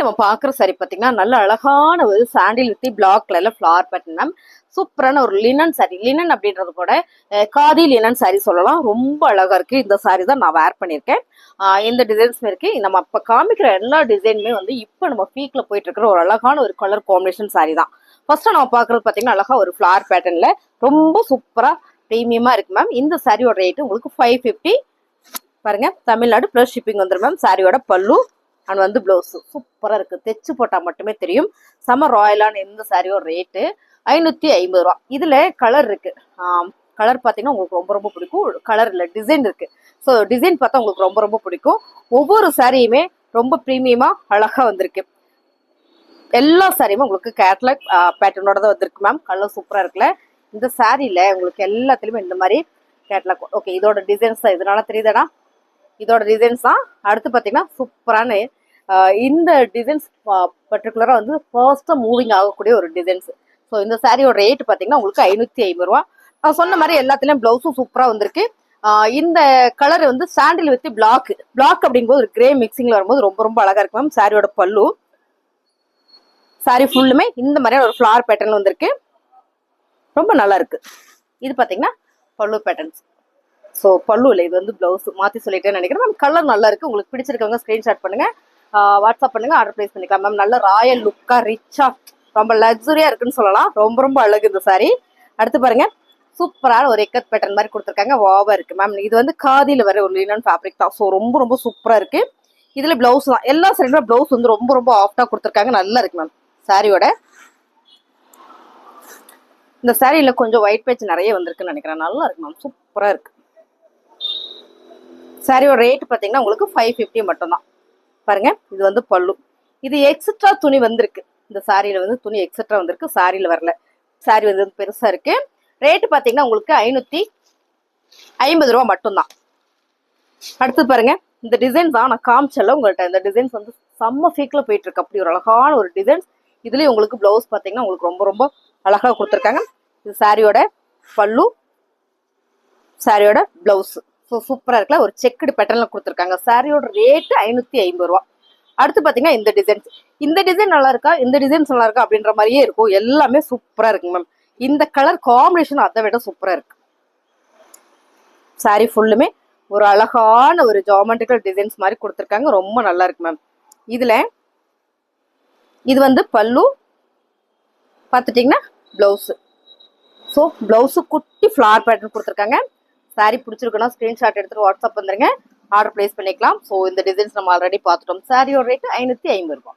நம்ம பாக்குற சாரி பாத்தீங்கன்னா நல்ல அழகான ஒரு சாண்டில் வித் பிளாக் கலர்ல ஃபிளவர் பேட்டர்ன் மேம். சூப்பரான ஒரு லினன் சாரி. லினன் அப்படின்றது கூட காதி லினன் சாரி சொல்லலாம். ரொம்ப அழகா இருக்கு. இந்த சாரி தான் நான் வேர் பண்ணியிருக்கேன். இந்த டிசைன்ஸும் இருக்கு. நம்ம இப்ப காமிக்கிற எல்லா டிசைனுமே வந்து இப்போ நம்ம பீக்ல போயிட்டு இருக்கிற ஒரு அழகான ஒரு கலர் காம்பினேஷன் சாரி தான். ஃபர்ஸ்ட் நம்ம பாக்குறது பாத்தீங்கன்னா அழகா ஒரு ஃபிளவர் பேட்டர்ன்ல ரொம்ப சூப்பரா பிரீமியமா இருக்கு மேம். இந்த சாரியோட ரேட் உங்களுக்கு 550 பாருங்க. தமிழ்நாடு பிளஸ் ஷிப்பிங் வந்துடும் மேம். சாரியோட பல்லு அண்ட் வந்து பிளவுஸ் சூப்பரா இருக்கு. தைச்சு போட்டா மட்டுமே தெரியும். செம ராயலான இந்த சாரியோட ரேட்டு 550 ரூபா. இதுல கலர் இருக்கு. கலர் பாத்தீங்கன்னா உங்களுக்கு ரொம்ப ரொம்ப பிடிக்கும். கலர் இல்ல டிசைன் இருக்கு. ஸோ டிசைன் பார்த்தா உங்களுக்கு ரொம்ப ரொம்ப பிடிக்கும். ஒவ்வொரு சாரியுமே ரொம்ப பிரீமியமா அழகா வந்திருக்கு. எல்லா சாரியுமே உங்களுக்கு கேட்லாக் பேட்டர்னோட தான் வந்திருக்கு மேம். கலர் சூப்பரா இருக்குல்ல. இந்த சாரியில உங்களுக்கு எல்லாத்துலயுமே இந்த மாதிரி கேட்லாக். ஓகே, இதோட டிசைன்ஸ் தான். இதனால தெரியுதாடா, இதோட டிசைன்ஸ் தான். அடுத்து பாத்தீங்கன்னா சூப்பரான இந்த டிசைன்ஸ் பர்டிகுலரா வந்து ஃபர்ஸ்டா மூவிங் ஆகக்கூடிய ஒரு டிசைன்ஸ். ஸோ இந்த சாரியோட ரேட் பாத்தீங்கன்னா உங்களுக்கு 550 ரூபா. நான் சொன்ன மாதிரி எல்லாத்துலயும் பிளவுஸும் சூப்பரா வந்திருக்கு. இந்த கலர் வந்து சாண்டில் வித் பிளாக் அப்படிங்கும்போது ஒரு கிரே மிக்சிங்ல வரும்போது ரொம்ப ரொம்ப அழகா இருக்கு மேம். சாரியோட பல்லு சாரி ஃபுல்லுமே இந்த மாதிரியான ஒரு ஃபிளவர் பேட்டர்ன் வந்திருக்கு. ரொம்ப நல்லா இருக்கு. இது பாத்தீங்கன்னா பல்லு பேட்டர்ன்ஸ். ஸோ பல்லு இல்லை, இது வந்து பிளவுஸ். மாற்றி சொல்லிட்டேன்னு நினைக்கிறேன் மேம். கலர் நல்லா இருக்கு. உங்களுக்கு பிடிச்சிருக்கவங்க ஸ்கிரீன்ஷாட் பண்ணுங்க, வாட்ஸ்அப் பண்ணுங்க, ஆர்டர் பிளேஸ் பண்ணிக்கலாம் மேம். நல்ல ராயல் லுக்கா ரிச்சா ரொம்ப லக்ஸுரியா இருக்குன்னு சொல்லலாம். ரொம்ப ரொம்ப அழகு இந்த சாரி. அடுத்து பாருங்க, சூப்பரான ஒரு எக்கத் பேட்டர்ன் மாதிரி கொடுத்துருக்காங்க. வாவா இருக்கு மேம். இது வந்து காதியில் வர ஒரு லினன் ஃபேப்ரிக் தான். ஸோ ரொம்ப ரொம்ப சூப்பரா இருக்கு. இதுல பிளவுஸ் தான். எல்லா சைடுமே பிளவுஸ் வந்து ரொம்ப ரொம்ப ஆஃப்டா கொடுத்துருக்காங்க. நல்லா இருக்கு மேம் சாரியோட. இந்த சாரியில கொஞ்சம் ஒயிட் பேட்ச் நிறைய வந்திருக்குன்னு நினைக்கிறேன். நல்லா இருக்கு மேம். சூப்பரா இருக்கு. சாரியோட ரேட் பாத்தீங்கன்னா உங்களுக்கு 550 மட்டும்தான். பாருங்க, இது வந்து பல்லு. இது எக்ஸட்ரா துணி வந்திருக்கு. இந்த சாரியில வந்து துணி எக்ஸட்ரா வந்திருக்கு. சாரியில வரல. சாரி வந்து பெருசா இருக்கு. ரேட் பாத்தீங்கன்னா உங்களுக்கு 550 ரூபா மட்டும்தான். அடுத்து பாருங்க, இந்த டிசைன்ஸ் தான் நான் காமிச்சல உங்கள்கிட்ட. இந்த டிசைன்ஸ் வந்து செம்ம ஃபீக்ல போயிட்டு இருக்கு. அப்படி ஒரு அழகான ஒரு டிசைன்ஸ். இதுலயும் உங்களுக்கு பிளவுஸ் பாத்தீங்கன்னா உங்களுக்கு ரொம்ப ரொம்ப அழகா கொடுத்துருக்காங்க. இது சாரியோட பல்லு, சாரியோட பிளவுஸ். ஸோ சூப்பரா இருக்குல்ல. ஒரு செக்குடு பேட்டர்ன்ல கொடுத்துருக்காங்க. சாரியோட ரேட் 550 ரூபா. அடுத்து பாத்தீங்கன்னா இந்த டிசைன்ஸ். இந்த டிசைன் நல்லா இருக்கா, இந்த டிசைன்ஸ் நல்லா இருக்கா அப்படின்ற மாதிரியே இருக்கும். எல்லாமே சூப்பரா இருக்கு மேம். இந்த கலர் காம்பினேஷன் அதை விட சூப்பரா இருக்கு. சாரி ஃபுல்லுமே ஒரு அழகான ஒரு ஜாமெட்ரிக்கல் டிசைன்ஸ் மாதிரி கொடுத்துருக்காங்க. ரொம்ப நல்லா இருக்கு மேம். இதுல இது வந்து பல்லு பார்த்துட்டீங்கன்னா பிளவுஸ். ஸோ பிளவுஸு குட்டி ஃபிளவர் பேட்டர்ன் கொடுத்துருக்காங்க. சாரி பிடிச்சிருக்குன்னா ஸ்கிரீன்ஷாட் எடுத்துட்டு வாட்ஸ்அப் வந்துருங்க, ஆர்டர் பிளேஸ் பண்ணிக்கலாம். ஸோ இந்த டிசைன்ஸ் நம்ம ஆல்ரெடி பார்த்துட்டோம். சாரியோட ரேட்டு 550 ரூபா.